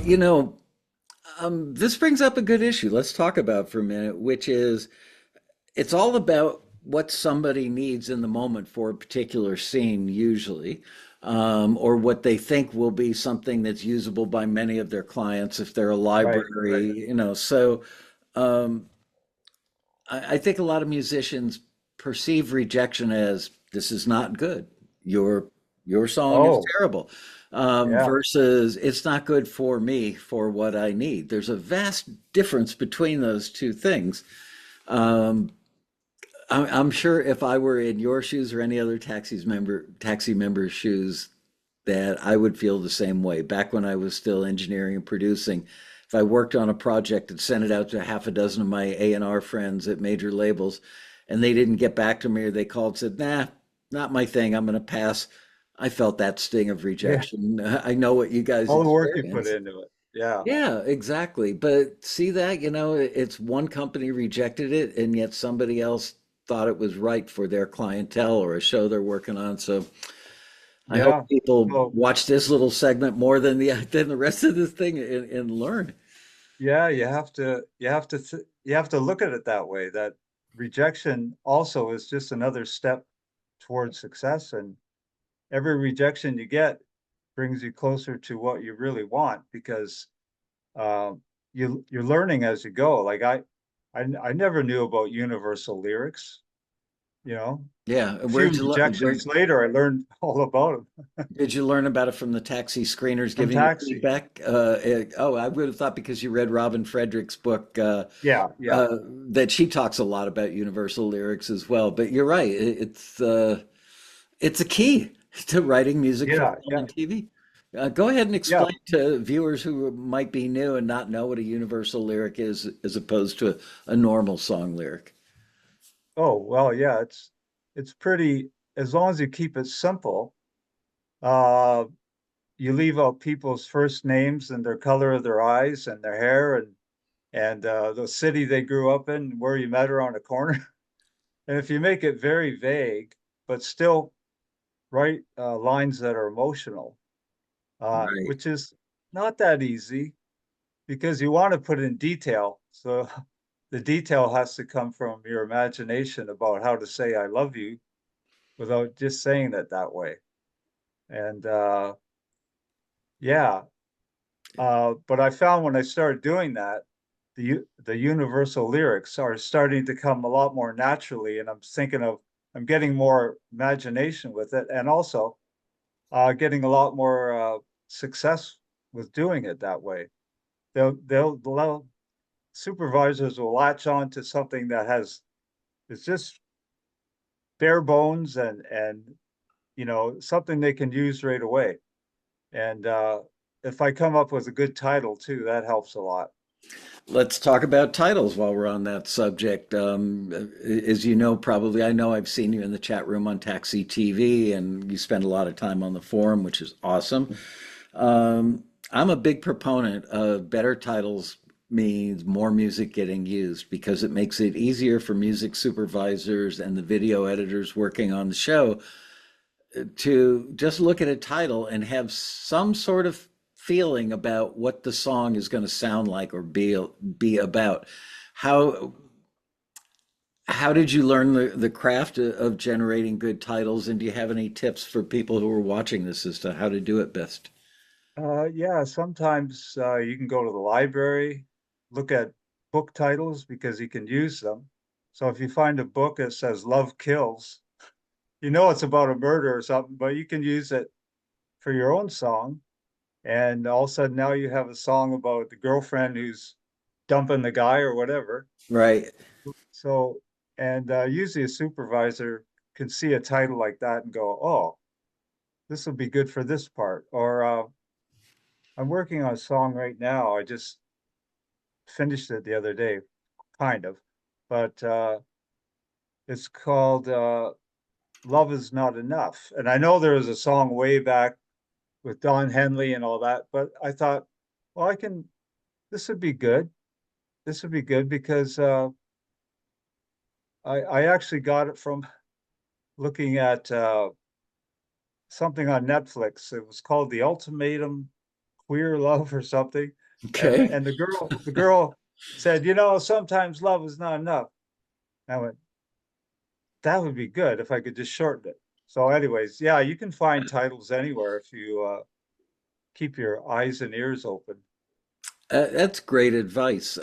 You know, this brings up a good issue. Let's talk about for a minute, which is it's all about what somebody needs in the moment for a particular scene, usually, or what they think will be something that's usable by many of their clients if they're a Right, library, So um, I think a lot of musicians perceive rejection as this is not good. Your your song is oh, terrible, yeah, versus it's not good for me for what I need. There's a vast difference between those two things. Um, I'm sure if I were in your shoes or any other taxi member's shoes, that I would feel the same way. Back when I was still engineering and producing, if I worked on a project and sent it out to half a dozen of my A&R friends at major labels, and they didn't get back to me or they called and said, "Nah, not my thing. I'm going to pass." I felt that sting of yeah. rejection. I know what you guys All the work you put experience. into it. Yeah, Yeah, exactly. But see that, it's one company rejected it, and yet somebody else thought it was right for their clientele or a show they're working on. So I hope yeah. people So, watch this little segment more than the rest of this thing and learn. yeah, you have to look at it that way, that rejection also is just another step towards success, and every rejection you get brings you closer to what you really want because you're learning as you go. Like I never knew about universal lyrics, you know. Yeah, A few where'd you where rejections later, I learned all about them did you learn about it from the taxi screeners from giving you Taxi. feedback? Oh, I would have thought because you read Robin Frederick's book Yeah, yeah, that she talks a lot about universal lyrics as well. But you're right, it's a key to writing music for yeah, film yeah, and TV. Go ahead and yeah. explain to viewers who might be new and not know what a universal lyric is, as opposed to a normal song lyric. Oh, well, yeah, it's pretty, as long as you keep it simple, uh, you leave out people's first names and their color of their eyes and their hair and the city they grew up in, where you met her on a corner. And if you make it very vague, but still write lines that are emotional, Right. which is not that easy because you want to put in detail. So the detail has to come from your imagination about how to say I love you without just saying it that way. And yeah, but I found when I started doing that, the universal lyrics are starting to come a lot more naturally, and I'm getting more imagination with it, and also getting a lot more success with doing it that way. They'll supervisors will latch on to something that has it's just bare bones and something they can use right away. And if I come up with a good title too, that helps a lot. Let's talk about titles while we're on that subject. As you know, probably, I know I've seen you in the chat room on Taxi TV, and you spend a lot of time on the forum, which is awesome. I'm a big proponent of better titles means more music getting used because it makes it easier for music supervisors and the video editors working on the show to just look at a title and have some sort of feeling about what the song is going to sound like or be about. How how did you learn the craft of generating good titles, and do you have any tips for people who are watching this as to how to do it best? Yeah, sometimes you can go to the library, look at book titles because you can use them. So if you find a book that says Love Kills, you know it's about a murder or something, but you can use it for your own song. And all of a sudden now you have a song about the girlfriend who's dumping the guy or whatever. Right. So, and usually a supervisor can see a title like that and go, oh, this will be good for this part. Or I'm working on a song right now. I just finished it the other day, kind of, but it's called Love Is Not Enough. And I know there was a song way back with Don Henley and all that, but I thought, well, this would be good. This would be good because I actually got it from looking at something on Netflix. It was called The Ultimatum queer love or something. And Okay. the girl said, you know, sometimes love is not enough. I went, that would be good if I could just shorten it. So, anyways, yeah, you can find titles anywhere if you keep your eyes and ears open. That's great advice.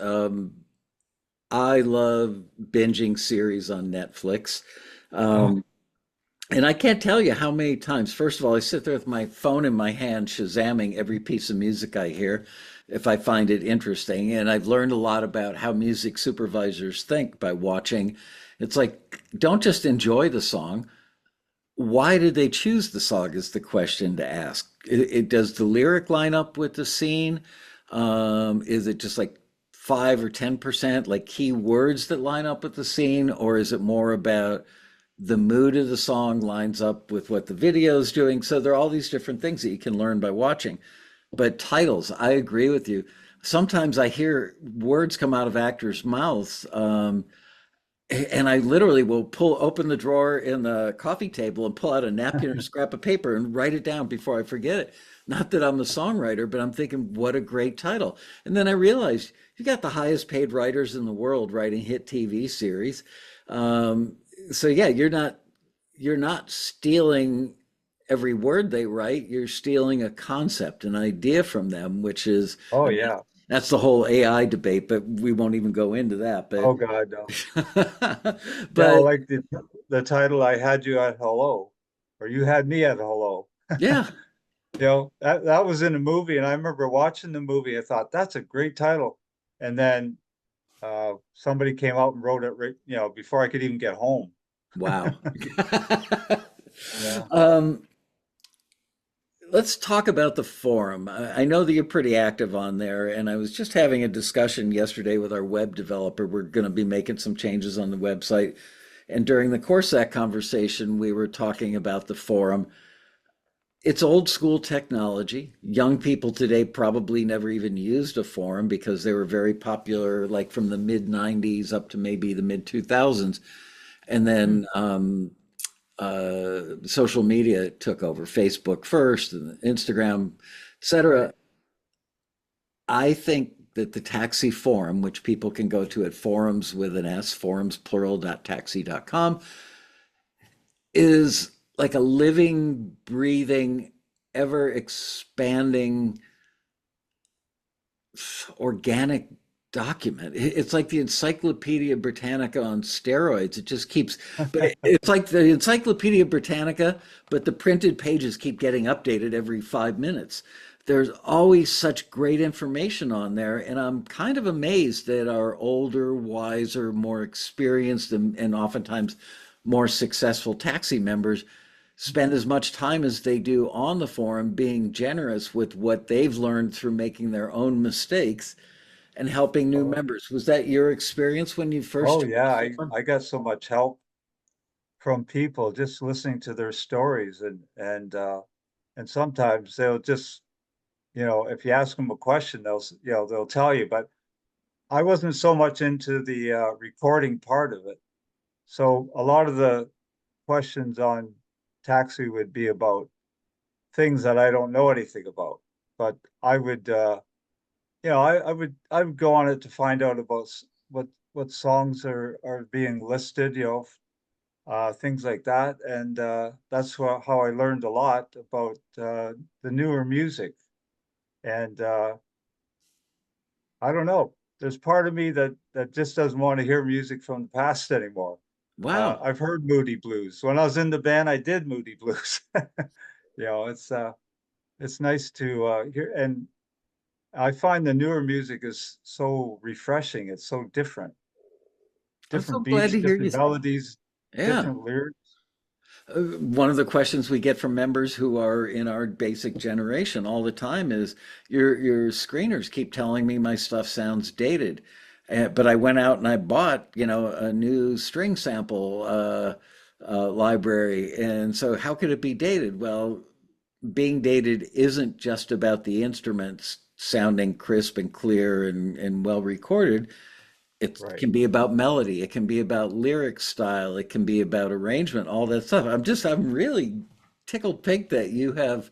I love binging series on Netflix. Oh, Um, and I can't tell you how many times, first of all, I sit there with my phone in my hand, shazamming every piece of music I hear if I find it interesting. And I've learned a lot about how music supervisors think by watching. It's like, don't just enjoy the song. Why did they choose the song is the question to ask. Does the lyric line up with the scene? Is it just like 5 or 10% like key words that line up with the scene, or is it more about the mood of the song lines up with what the video is doing? So there are all these different things that you can learn by watching. But titles, I agree with you. Sometimes I hear words come out of actors' mouths. And I literally will pull open the drawer in the coffee table and pull out a napkin or a scrap of paper and write it down before I forget it. Not that I'm the songwriter, but I'm thinking, what a great title. And then I realized you got the highest paid writers in the world writing hit TV series. Um, so yeah, you're not stealing every word they write. You're stealing a concept, an idea from them, which is, oh I mean, yeah. that's the whole AI debate, but we won't even go into that. But Oh God, no. Yeah, but like the title I had you at hello, or you had me at hello. yeah, You know, that was in a movie, and I remember watching the movie. I thought that's a great title, and then somebody came out and wrote it right, you know, before I could even get home. wow. Yeah. um, let's talk about the forum. I know that you're pretty active on there, and I was just having a discussion yesterday with our web developer. We're going to be making some changes on the website. And during the course of that conversation, we were talking about the forum. It's old school technology. Young people today probably never even used a forum because they were very popular, like from the mid 90s up to maybe the mid 2000s. And Hmm. then social media took over, Facebook first, and Instagram, etc. Right. I think that the taxi forum, which people can go to at forums with an S, forums plural.taxi.com, is like a living, breathing, ever expanding organic document. It's like the Encyclopedia Britannica on steroids. It just keeps, but it's like the Encyclopedia Britannica, but the printed pages keep getting updated every 5 minutes. There's always such great information on there, and I'm kind of amazed that our older, wiser, more experienced, and oftentimes more successful taxi members spend as much time as they do on the forum being generous with what they've learned through making their own mistakes and helping new Oh, members. Was that your experience when you first oh joined yeah. the forum? I got so much help from people just listening to their stories, and sometimes they'll just, you know, if you ask them a question, you know, they'll tell you. But I wasn't so much into the recording part of it. So a lot of the questions on taxi would be about things that I don't know anything about. But I would, you know, I would go on it to find out about what songs are being listed, you know, things like that. And that's how I learned a lot about the newer music. And I don't know. There's part of me that just doesn't want to hear music from the past anymore. Wow. I've heard Moody Blues. When I was in the band, I did Moody Blues. You know, it's nice to hear, and I find the newer music is so refreshing. It's so I'm so different glad beats, to hear different you. melodies, Yeah. different lyrics. One of the questions we get from members who are in our basic generation all the time is your screeners keep telling me my stuff sounds dated. But I went out and I bought, a new string sample library. And so how could it be dated? Well, being dated isn't just about the instruments sounding crisp and clear and well recorded. It Right. can be about melody, it can be about lyric style, it can be about arrangement, all that stuff. I'm really tickled pink that you have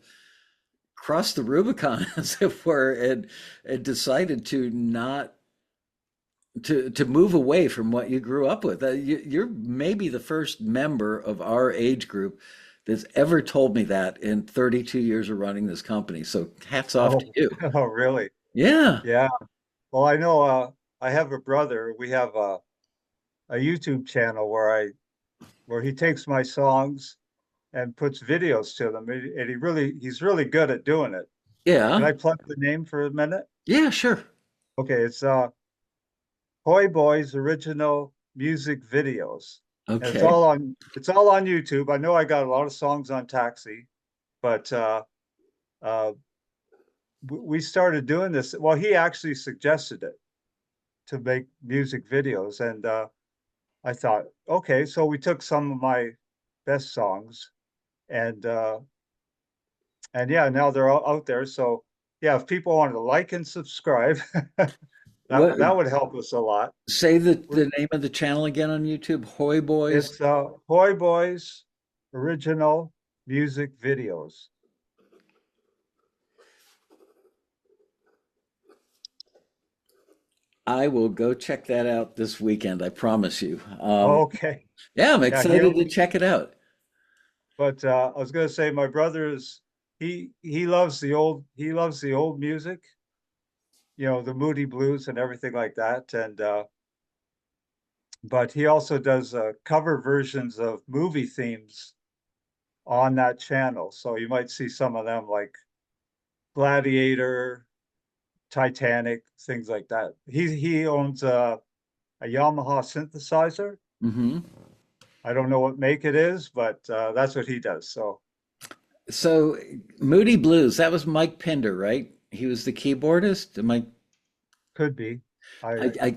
crossed the Rubicon, as it were, and decided to not to move away from what you grew up with. You're maybe the first member of our age group that's ever told me that in 32 years of running this company. So hats off to Oh, you. oh, really? Yeah. Yeah. Well, I know, I have a brother. We have a YouTube channel where he takes my songs and puts videos to them. And he's really good at doing it. Can Yeah. I plug the name for a minute? Yeah, sure. Okay, it's Hoy Boys original music videos. And Okay. it's all on YouTube. I know I got a lot of songs on Taxi, but uh we started doing this. Well, he actually suggested it to make music videos, and I thought, okay, so we took some of my best songs and and yeah, now they're all out there. So yeah, if people want to like and subscribe, What that would help us a lot. say We're, the name of the channel again on YouTube? Hoy Boys. it's Hoy Boys original music videos. I will go check that out this weekend, I promise you. Okay. Yeah, I'm Yeah, excited to check it out. but I was gonna say my brother is he loves the old music, you know, the Moody Blues and everything like that. And but he also does cover versions of movie themes on that channel. So you might see some of them like Gladiator, Titanic, things like that. He owns a Yamaha synthesizer. Hmm. I don't know what make it is, but that's what he does. So So Moody Blues, that was Mike Pinder, right? He was the keyboardist. Am could be. I I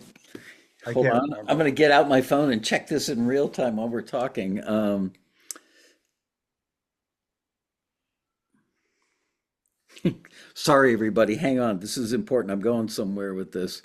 I hold can't on. I'm remember. going to get out my phone and check this in real time while we're talking. Sorry, everybody. Hang on. This is important. I'm going somewhere with this.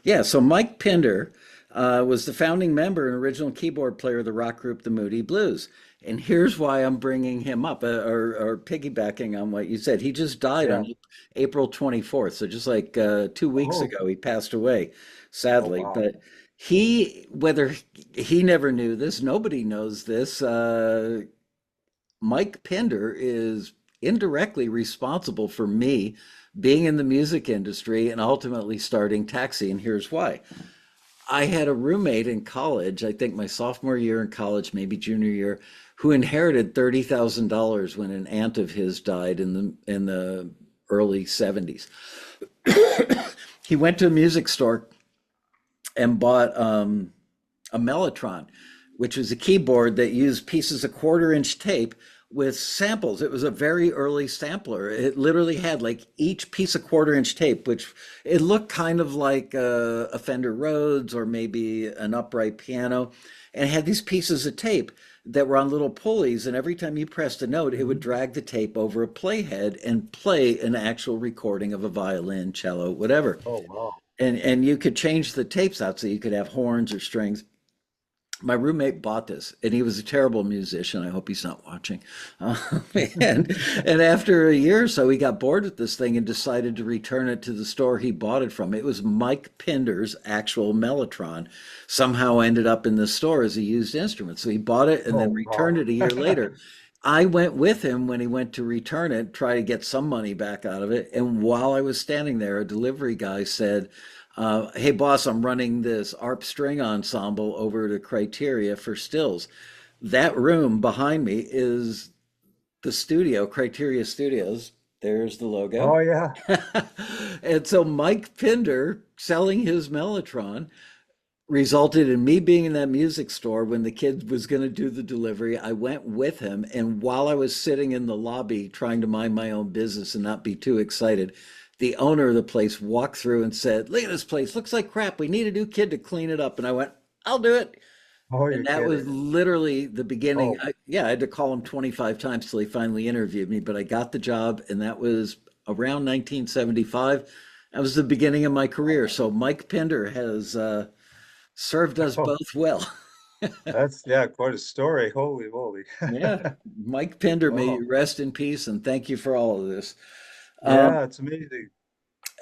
Yeah, so Mike Pinder was the founding member and original keyboard player of the rock group The Moody Blues. And here's why I'm bringing him up, or piggybacking on what you said. He just died on Yeah. April 24th. So just like 2 weeks Oh, ago, he passed away, oh sadly. wow. But whether he never knew this, nobody knows this. Mike Pinder is indirectly responsible for me being in the music industry and ultimately starting Taxi. And here's why. I had a roommate in college, I think my sophomore year in college, maybe junior year, who inherited $30,000 when an aunt of his died in the early 70s. He went to a music store and bought a Mellotron, which was a keyboard that used pieces of quarter-inch tape with samples. It was a very early sampler. It literally had like each piece of quarter-inch tape, which it looked kind of like a Fender Rhodes or maybe an upright piano, and it had these pieces of tape that were on little pulleys, and every time you pressed a note, it would Mhm. drag the tape over a playhead and play an actual recording of a violin, cello, whatever. Oh wow. And you could change the tapes out so you could have horns or strings. My roommate bought this, and he was a terrible musician. I hope he's not watching. Uh, and and after a year or so, he got bored with this thing and decided to return it to the store he bought it from. It was Mike Pinder's actual Mellotron. Somehow ended up in the store as a used instrument. So he bought it and then Oh returned wow. it a year later. I went with him when he went to return it, try to get some money back out of it. And while I was standing there, a delivery guy said, hey boss, I'm running this ARP string ensemble over to Criteria for stills. That room behind me is the studio, Criteria Studios. There's the logo. Oh yeah. And so Mike Pinder selling his Mellotron resulted in me being in that music store when the kid was going to do the delivery. I went with him, and while I was sitting in the lobby trying to mind my own business and not be too excited, the owner of the place walked through and said, "Look at this place, looks like crap. We need a new kid to clean it up." And I went, "I'll do it." Oh, And you're that was kidding. literally the beginning. Oh, Yeah, I had to call him 25 times till he finally interviewed me, but I got the job, and that was around 1975. That was the beginning of my career. So Mike Pinder has served us Oh, both well. that's yeah, quite a story. Holy moly. Yeah, Mike Pinder, may Oh, you rest in peace, and thank you for all of this. Um, yeah, it's amazing.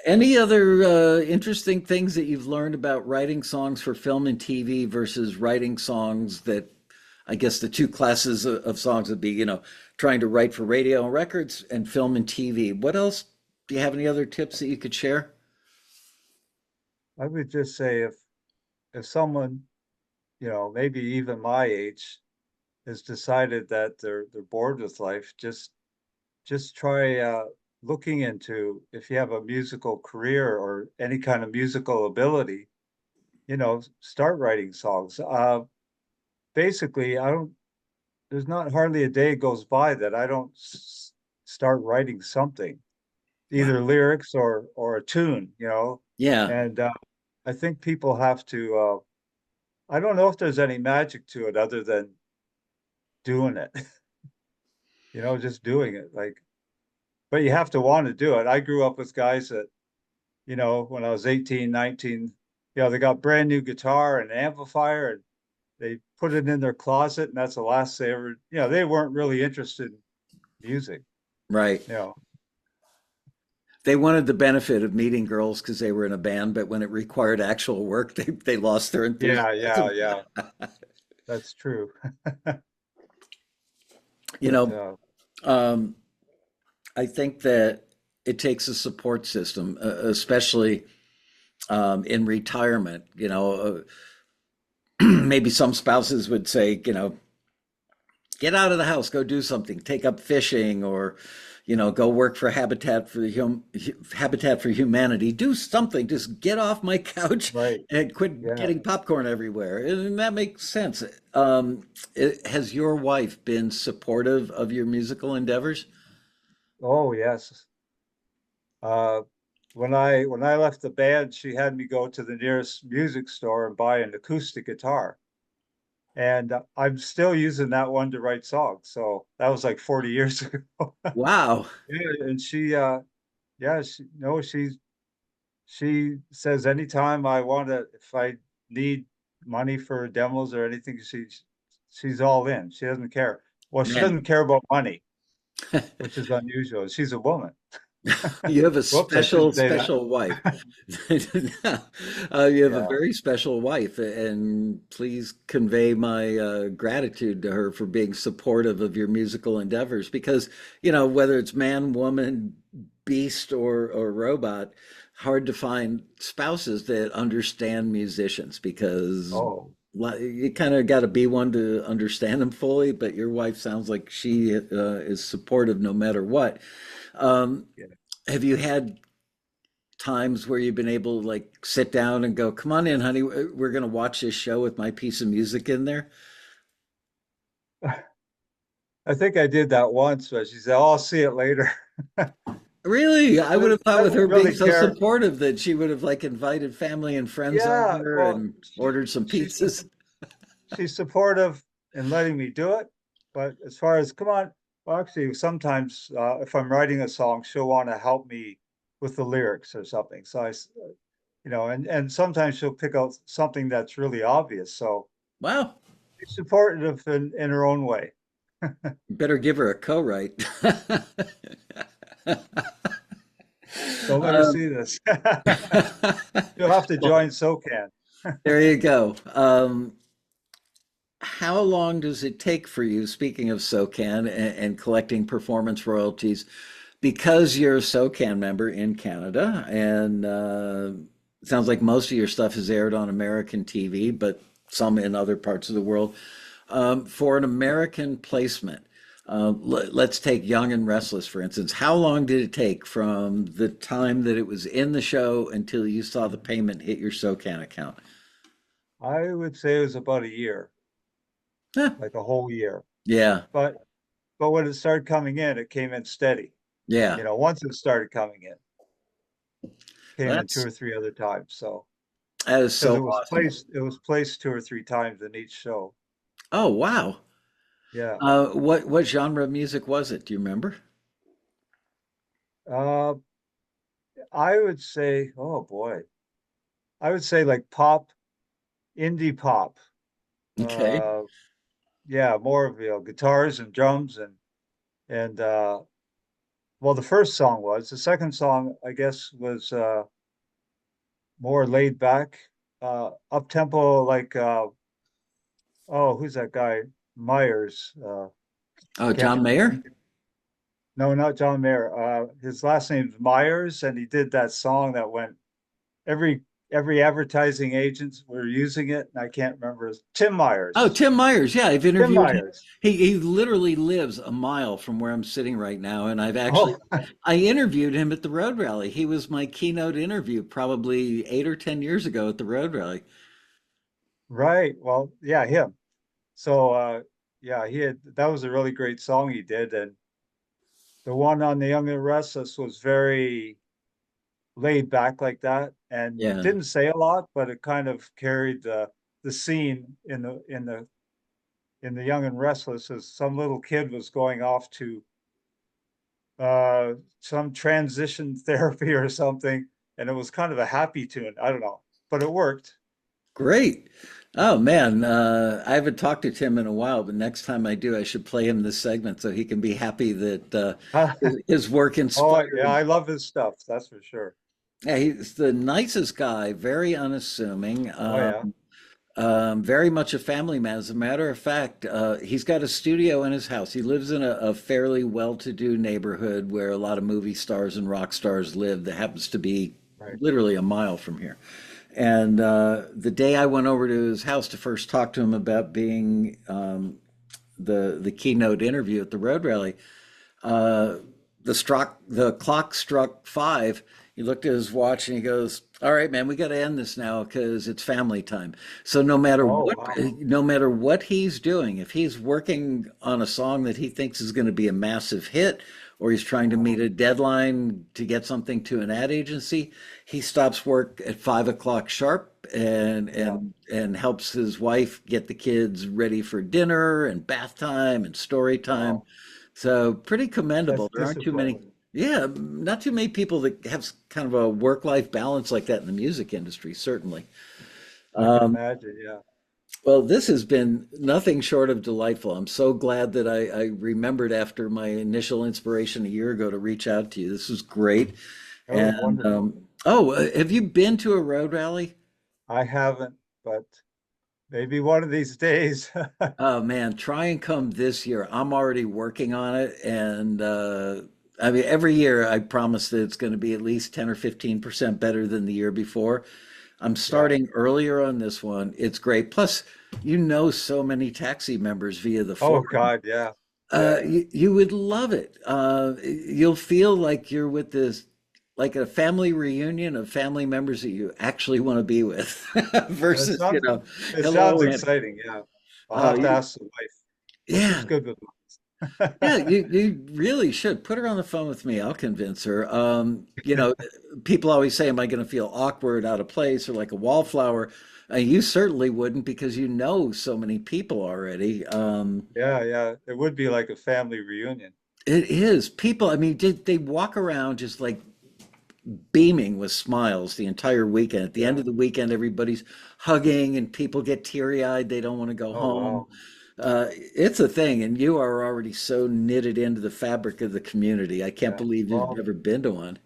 any other interesting things that you've learned about writing songs for film and TV versus writing songs that, I guess the two classes of songs would be, trying to write for radio and records and film and TV. What else? Do you have any other tips that you could share? I would just say if someone, maybe even my age has decided that they're bored with life, just try looking into if you have a musical career or any kind of musical ability, start writing songs. Basically, I don't. There's not hardly a day goes by that I don't start writing something, Wow. either lyrics or a tune, Yeah, and I think people have to. I don't know if there's any magic to it other than doing it, just doing it. Like, but you have to want to do it. I grew up with guys that, when I was 18, 19, they got brand new guitar and amplifier and they put it in their closet and that's the last they ever, they weren't really interested in music, right. you know. They wanted the benefit of meeting girls because they were in a band, but when it required actual work, they lost their Yeah, yeah, enthusiasm. yeah. That's true. You But know, um, I think that it takes a support system, especially in retirement. Maybe some spouses would say, get out of the house, go do something, take up fishing, or go work for Habitat for Humanity. Do something. Just get off my couch right. and quit Yeah. getting popcorn everywhere. And that makes sense. Has your wife been supportive of your musical endeavors? Oh, yes. Uh, when I left the band, she had me go to the nearest music store and buy an acoustic guitar. And I'm still using that one to write songs. So that was like 40 years ago. Wow. Yeah, and yeah, she says anytime I want to, if I need money for demos or anything, she's all in. She doesn't care. Well, she Man, doesn't care about money, which is unusual. She's a woman. you have a Whoops, I shouldn't special, say that. special wife. You have a Yeah. very special wife, and please convey my gratitude to her for being supportive of your musical endeavors. Because, whether it's man, woman, beast, or robot, hard to find spouses that understand musicians because Oh, you kind of got to be one to understand them fully. But your wife sounds like she is supportive no matter what. Um, yeah. have you had times where you've been able to like sit down and go, "Come on in, honey, we're going to watch this show with my piece of music in there"? I think I did that once, but she said, "Oh, I'll see it later." Really? I would have thought with Doesn't her being really so care. supportive that she would have like invited family and friends Yeah, over well, and ordered some pizzas. she's supportive in letting me do it, but as far as come on, well, actually, sometimes if I'm writing a song, she'll want to help me with the lyrics or something. So and sometimes she'll pick out something that's really obvious. So Wow. she's supportive in her own way. Better give her a co-write. Don't let her Um, see this. You'll have to well, join SOCAN. there you go. How long does it take for you, speaking of SOCAN and collecting performance royalties, because you're a SOCAN member in Canada, and it sounds like most of your stuff is aired on American TV, but some in other parts of the world. For an American placement, let's take Young and Restless, for instance. How long did it take from the time that it was in the show until you saw the payment hit your SOCAN account? I would say it was about a year, Huh, like a whole year. yeah, But when it started coming in, it came in steady. yeah. Once it started coming in, came in two That's or three other times. So that is because so awesome. it was placed two or three times in each show. Oh, wow. Yeah. What genre of music was it? Do you remember? Uh, I would say, oh boy, I would say like pop, indie pop. Okay. Uh, yeah, more of, guitars and drums and well, the first song was. The second song, I guess, was more laid back, up tempo, like oh, who's that guy? Myers. Oh, Can't John Mayer? No, not John Mayer. His last name's Myers, and he did that song that went every every advertising agents were using it, and I can't remember his Tim Oh, Myers. Tim Myers. Yeah, I've Tim interviewed him. Myers. He literally lives a mile from where I'm sitting right now, and Oh, I interviewed him at the Road Rally. He was my keynote interview probably 8 or 10 years ago at the Road Rally. right. Well, yeah, him. So yeah, he had that was a really great song he did, and the one on The Young and Restless was very laid back like that, and Yeah, didn't say a lot, but it kind of carried the scene in the Young and Restless as some little kid was going off to some transition therapy or something, and it was kind of a happy tune. I don't know, but it worked. great. Oh man, I haven't talked to Tim in a while, but next time I do, I should play him this segment so he can be happy that his work Oh yeah, inspired. I love his stuff, that's for sure. Yeah, he's the nicest guy, very unassuming. Oh yeah, Very much a family man. As a matter of fact, he's got a studio in his house. He lives in a fairly well-to-do neighborhood where a lot of movie stars and rock stars live that happens to be right. literally a mile from here. And the day I went over to his house to first talk to him about being the keynote interview at the Road Rally, uh, the clock struck 5. He looked at his watch and he goes, "All right, man, we got to end this now because it's family time." So Oh wow. no matter what he's doing, if he's working on a song that he thinks is going to be a massive hit, or he's trying to meet Wow. a deadline to get something to an ad agency, he stops work at 5 o'clock sharp Yeah. and helps his wife get the kids ready for dinner and bath time and story time. Wow. So pretty commendable. That's There aren't too discipline. many, yeah, not too many people that have kind of a work-life balance like that in the music industry, certainly. I can Um, imagine. Yeah. well, this has been nothing short of delightful. I'm so glad that I remembered after my initial inspiration a year ago to reach out to you. This was great. That was And wonderful. have you been to a road rally? I haven't, but maybe one of these days. Oh man, try and come this year. I'm already working on it, and I mean every year I promise that it's going to be at least 10 or 15% better than the year before. I'm Yeah. starting earlier on this one. It's great. Plus, you know so many taxi members via the Oh forum. God, yeah. Yeah. You would love it. You'll feel like you're with this, like a family reunion of family members that you actually want to be with, It versus, sounds it sounds hello and exciting, yeah. I'll have to you, ask the wife, but she's yeah. good with Yeah, it. you really should put her on the phone with me. I'll convince her. People always say, "Am I going to feel awkward, out of place, or like a wallflower?" You certainly wouldn't because you know so many people already. Yeah, yeah. It would be like a family reunion. It is people. I mean, they walk around just like beaming with smiles the entire weekend. At the end Yeah. of the weekend, everybody's hugging and people get teary-eyed. They don't want to go Oh home. wow. It's a thing, and you are already so knitted into the fabric of the community. I can't Yeah. believe you've Well, never been to one.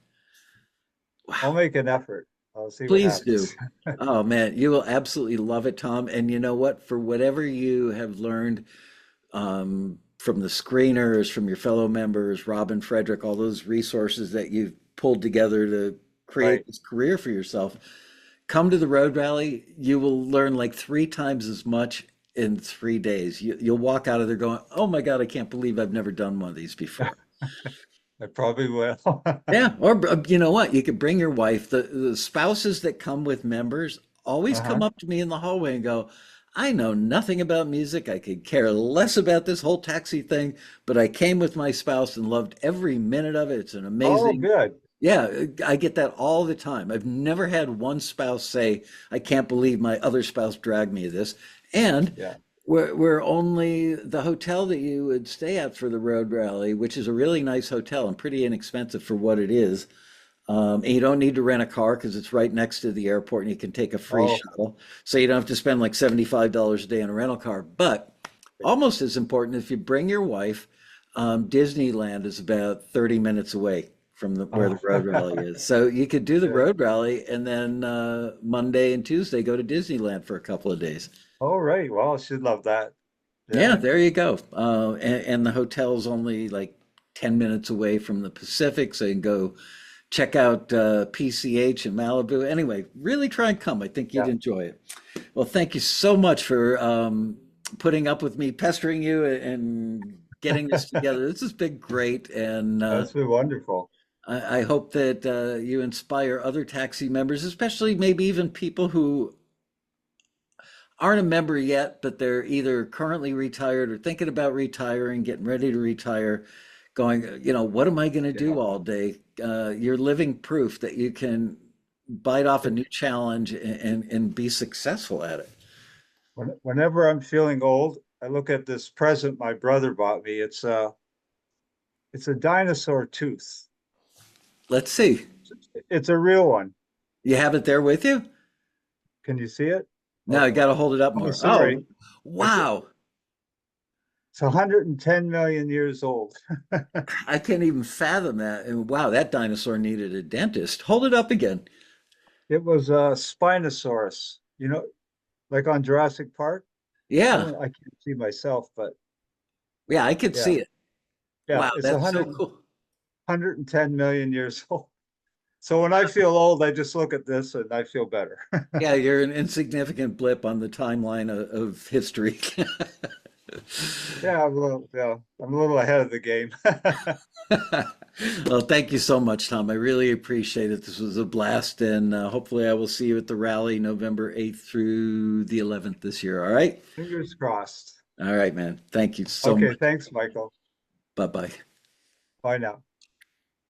I'll Wow. make an effort. I'll see what Please happens. do. Oh man, you will absolutely love it, Tom. And you know what? For whatever you have learned from the screeners, from your fellow members, Robin, Frederick, all those resources that you've pulled together to Right. create this career for yourself, come to the Road Rally. You will learn like 3 times as much in 3 days. You'll walk out of there going, "Oh my God, I can't believe I've never done one of these before." I probably will. Yeah, or you know what? You could bring your wife. The spouses that come with members always come Uh-huh. up to me in the hallway and go, "I know nothing about music. I could care less about this whole taxi thing, but I came with my spouse and loved every minute of it. It's an Oh, amazing." good. Yeah, I get that all the time. I've never had one spouse say, "I can't believe my other spouse dragged me to this." And Yeah. we're only the hotel that you would stay at for the road rally, which is a really nice hotel and pretty inexpensive for what it is. And you don't need to rent a car because it's right next to the airport and you can take a free Oh, shuttle. So you don't have to spend like $75 a day on a rental car. But almost as important, if you bring your wife, Disneyland is about 30 minutes away from where oh, the road rally is. So you could do the yeah. road rally and then Monday and Tuesday go to Disneyland for a couple of days. All right. Well, she'd love that. Yeah, Yeah. there you go. And the hotel's only like 10 minutes away from the Pacific, so you can go check out PCH in Malibu. Anyway, really try and come. I think you'd Yeah. enjoy it. Well, thank you so much for putting up with me, pestering you, and getting this together. This has been great, and That's been wonderful. I hope that you inspire other taxi members, especially maybe even people who aren't a member yet, but they're either currently retired or thinking about retiring, getting ready to retire, going, what am I going to Yeah. do all day? You're living proof that you can bite off a new challenge and be successful at it. Whenever I'm feeling old, I look at this present my brother bought me. It's a dinosaur tooth. Let's see. It's a real one. You have it there with you? Can you see it? Now you Oh, got to hold it up oh, more. sorry. Oh, I can't, wow. it's 110 million years old. I can't even fathom that. And wow, that dinosaur needed a dentist. Hold it up again. It was a Spinosaurus, like on Jurassic Park. Yeah. I can't see myself, but Yeah, I could yeah, see it. yeah, Wow, it's that's so cool. 110 million years old. So when I feel old, I just look at this and I feel better. Yeah, you're an insignificant blip on the timeline of history. I'm a little ahead of the game. Well, thank you so much, Tom. I really appreciate it. This was a blast, and hopefully, I will see you at the rally November 8th through the 11th this year. All right? Fingers crossed. All right, man. Thank you so Okay, much. thanks, Michael. Bye bye. Bye now.